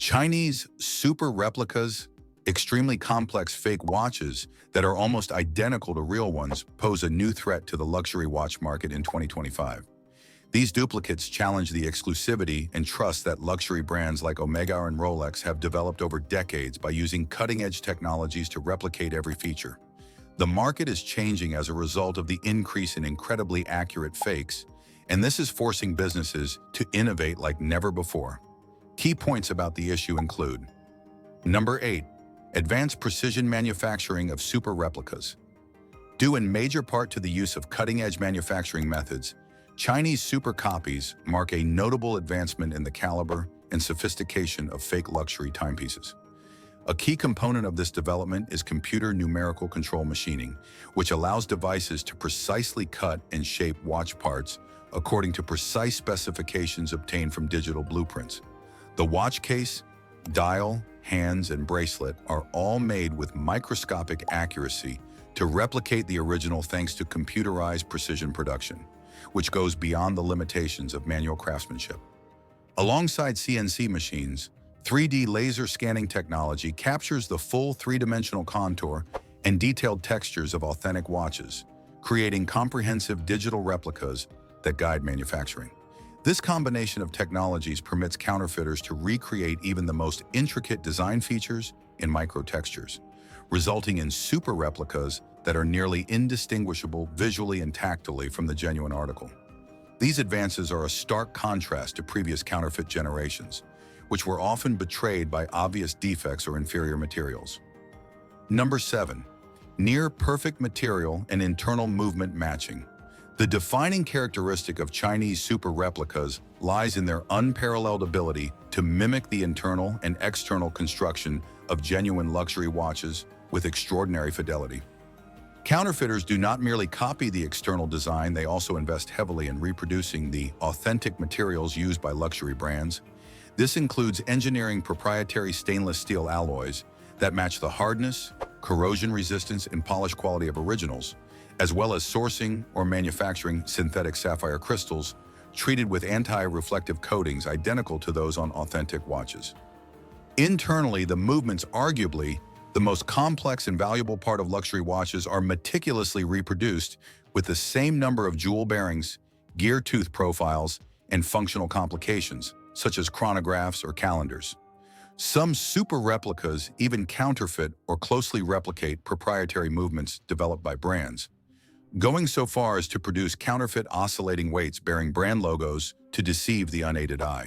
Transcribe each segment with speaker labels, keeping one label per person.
Speaker 1: Chinese super replicas, extremely complex fake watches that are almost identical to real ones, pose a new threat to the luxury watch market in 2025. These duplicates challenge the exclusivity and trust that luxury brands like Omega and Rolex have developed over decades by using cutting-edge technologies to replicate every feature. The market is changing as a result of the increase in incredibly accurate fakes, and this is forcing businesses to innovate like never before. Key points about the issue include: Number 8. Advanced precision manufacturing of super replicas. Due in major part to the use of cutting-edge manufacturing methods, Chinese super copies mark a notable advancement in the caliber and sophistication of fake luxury timepieces. A key component of this development is computer numerical control machining, which allows devices to precisely cut and shape watch parts according to precise specifications obtained from digital blueprints. The watch case, dial, hands, and bracelet are all made with microscopic accuracy to replicate the original thanks to computerized precision production, which goes beyond the limitations of manual craftsmanship. Alongside CNC machines, 3D laser scanning technology captures the full three-dimensional contour and detailed textures of authentic watches, creating comprehensive digital replicas that guide manufacturing. This combination of technologies permits counterfeiters to recreate even the most intricate design features in micro-textures, resulting in super replicas that are nearly indistinguishable visually and tactilely from the genuine article. These advances are a stark contrast to previous counterfeit generations, which were often betrayed by obvious defects or inferior materials. Number 7. Near-perfect material and internal movement matching. The defining characteristic of Chinese super replicas lies in their unparalleled ability to mimic the internal and external construction of genuine luxury watches with extraordinary fidelity. Counterfeiters do not merely copy the external design, they also invest heavily in reproducing the authentic materials used by luxury brands. This includes engineering proprietary stainless steel alloys that match the hardness, corrosion resistance, and polish quality of originals, as well as sourcing or manufacturing synthetic sapphire crystals treated with anti-reflective coatings identical to those on authentic watches. Internally, the movements, arguably the most complex and valuable part of luxury watches, are meticulously reproduced with the same number of jewel bearings, gear tooth profiles, and functional complications, such as chronographs or calendars. Some super replicas even counterfeit or closely replicate proprietary movements developed by brands, going so far as to produce counterfeit oscillating weights bearing brand logos to deceive the unaided eye.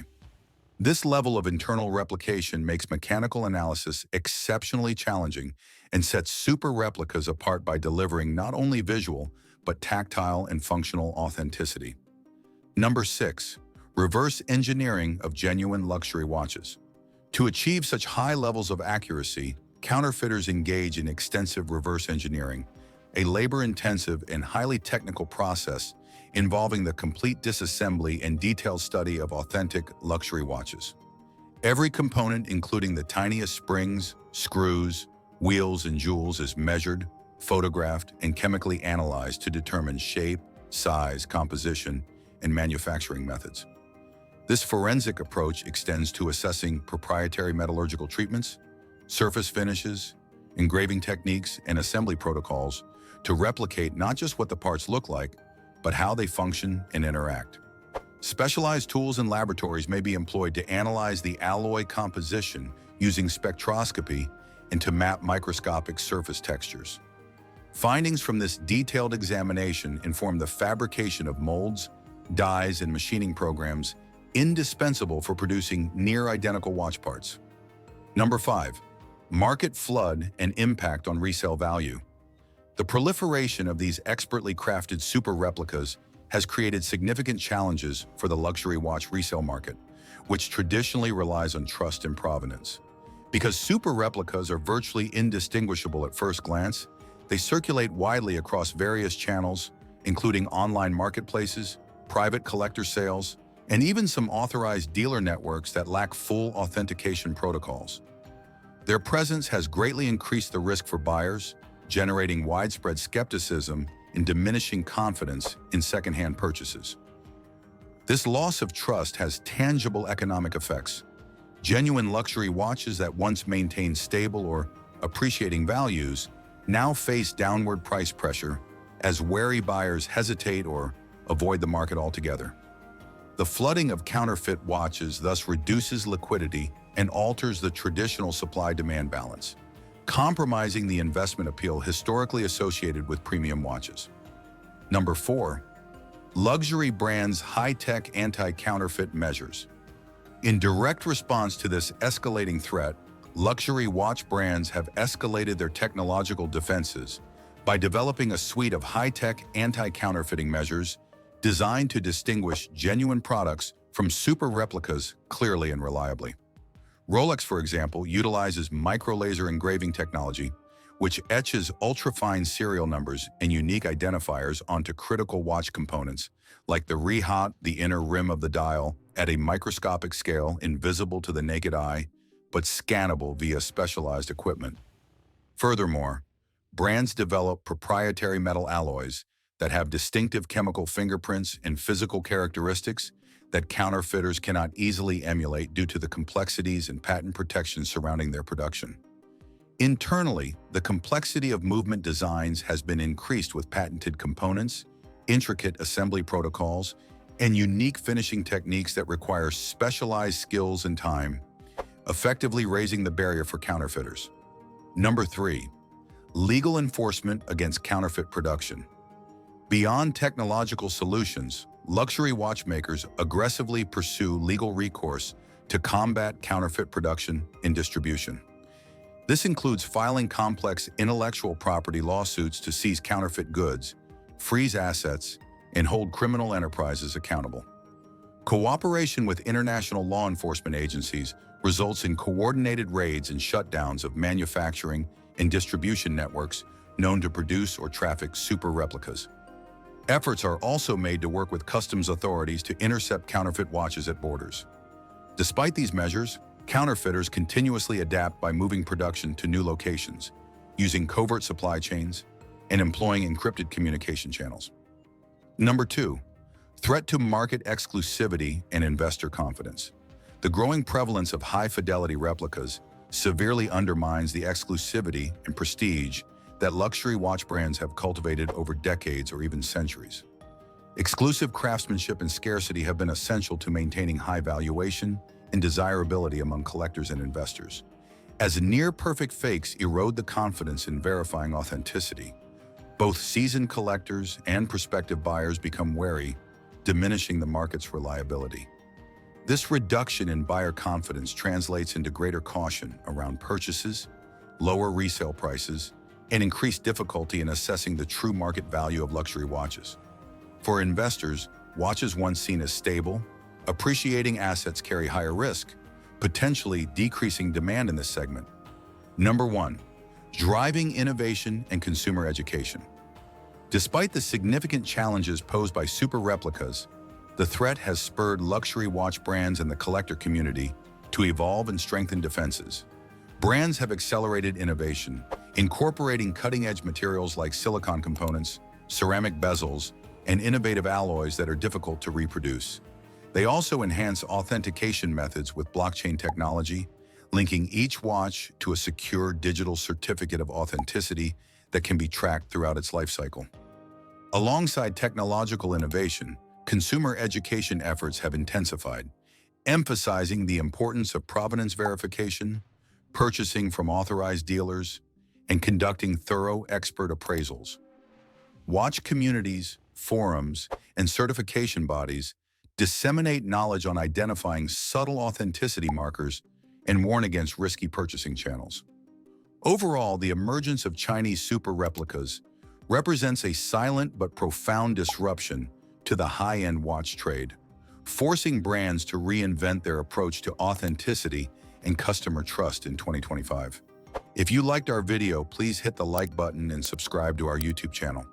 Speaker 1: This level of internal replication makes mechanical analysis exceptionally challenging and sets super replicas apart by delivering not only visual, but tactile and functional authenticity. Number 6. Reverse engineering of genuine luxury watches. To achieve such high levels of accuracy, counterfeiters engage in extensive reverse engineering, a labor-intensive and highly technical process involving the complete disassembly and detailed study of authentic luxury watches. Every component, including the tiniest springs, screws, wheels, and jewels, is measured, photographed, and chemically analyzed to determine shape, size, composition, and manufacturing methods. This forensic approach extends to assessing proprietary metallurgical treatments, surface finishes, engraving techniques, and assembly protocols to replicate not just what the parts look like, but how they function and interact. Specialized tools and laboratories may be employed to analyze the alloy composition using spectroscopy and to map microscopic surface textures. Findings from this detailed examination inform the fabrication of molds, dies, and machining programs indispensable for producing near-identical watch parts. Number 5. Market flood and impact on resale value. The proliferation of these expertly crafted super replicas has created significant challenges for the luxury watch resale market, which traditionally relies on trust and provenance. Because super replicas are virtually indistinguishable at first glance, they circulate widely across various channels, including online marketplaces, private collector sales, and even some authorized dealer networks that lack full authentication protocols. Their presence has greatly increased the risk for buyers, generating widespread skepticism and diminishing confidence in secondhand purchases. This loss of trust has tangible economic effects. Genuine luxury watches that once maintained stable or appreciating values now face downward price pressure as wary buyers hesitate or avoid the market altogether. The flooding of counterfeit watches thus reduces liquidity and alters the traditional supply-demand balance, compromising the investment appeal historically associated with premium watches. Number 4. Luxury brands' high-tech anti-counterfeit measures. In direct response to this escalating threat, luxury watch brands have escalated their technological defenses by developing a suite of high-tech anti-counterfeiting measures designed to distinguish genuine products from super replicas clearly and reliably. Rolex, for example, utilizes micro-laser engraving technology, which etches ultra-fine serial numbers and unique identifiers onto critical watch components, like the rehaut, the inner rim of the dial, at a microscopic scale invisible to the naked eye, but scannable via specialized equipment. Furthermore, brands develop proprietary metal alloys that have distinctive chemical fingerprints and physical characteristics that counterfeiters cannot easily emulate due to the complexities and patent protections surrounding their production. Internally, the complexity of movement designs has been increased with patented components, intricate assembly protocols, and unique finishing techniques that require specialized skills and time, effectively raising the barrier for counterfeiters. Number 3. Legal enforcement against counterfeit production. Beyond technological solutions, luxury watchmakers aggressively pursue legal recourse to combat counterfeit production and distribution. This includes filing complex intellectual property lawsuits to seize counterfeit goods, freeze assets, and hold criminal enterprises accountable. Cooperation with international law enforcement agencies results in coordinated raids and shutdowns of manufacturing and distribution networks known to produce or traffic super replicas. Efforts are also made to work with customs authorities to intercept counterfeit watches at borders. Despite these measures, counterfeiters continuously adapt by moving production to new locations, using covert supply chains, and employing encrypted communication channels. Number 2. Threat to market exclusivity and investor confidence. The growing prevalence of high-fidelity replicas severely undermines the exclusivity and prestige that luxury watch brands have cultivated over decades or even centuries. Exclusive craftsmanship and scarcity have been essential to maintaining high valuation and desirability among collectors and investors. As near-perfect fakes erode the confidence in verifying authenticity, both seasoned collectors and prospective buyers become wary, diminishing the market's reliability. This reduction in buyer confidence translates into greater caution around purchases, lower resale prices, and increased difficulty in assessing the true market value of luxury watches. For investors, watches once seen as stable, appreciating assets carry higher risk, potentially decreasing demand in this segment. Number 1. Driving innovation and consumer education. Despite the significant challenges posed by super replicas, the threat has spurred luxury watch brands and the collector community to evolve and strengthen defenses. Brands have accelerated innovation, incorporating cutting-edge materials like silicon components, ceramic bezels, and innovative alloys that are difficult to reproduce. They also enhance authentication methods with blockchain technology, linking each watch to a secure digital certificate of authenticity that can be tracked throughout its life cycle. Alongside technological innovation, consumer education efforts have intensified, emphasizing the importance of provenance verification, purchasing from authorized dealers, and conducting thorough expert appraisals. Watch communities, forums, and certification bodies disseminate knowledge on identifying subtle authenticity markers and warn against risky purchasing channels. Overall, the emergence of Chinese super replicas represents a silent but profound disruption to the high-end watch trade, forcing brands to reinvent their approach to authenticity and customer trust in 2025. If you liked our video, please hit the like button and subscribe to our YouTube channel.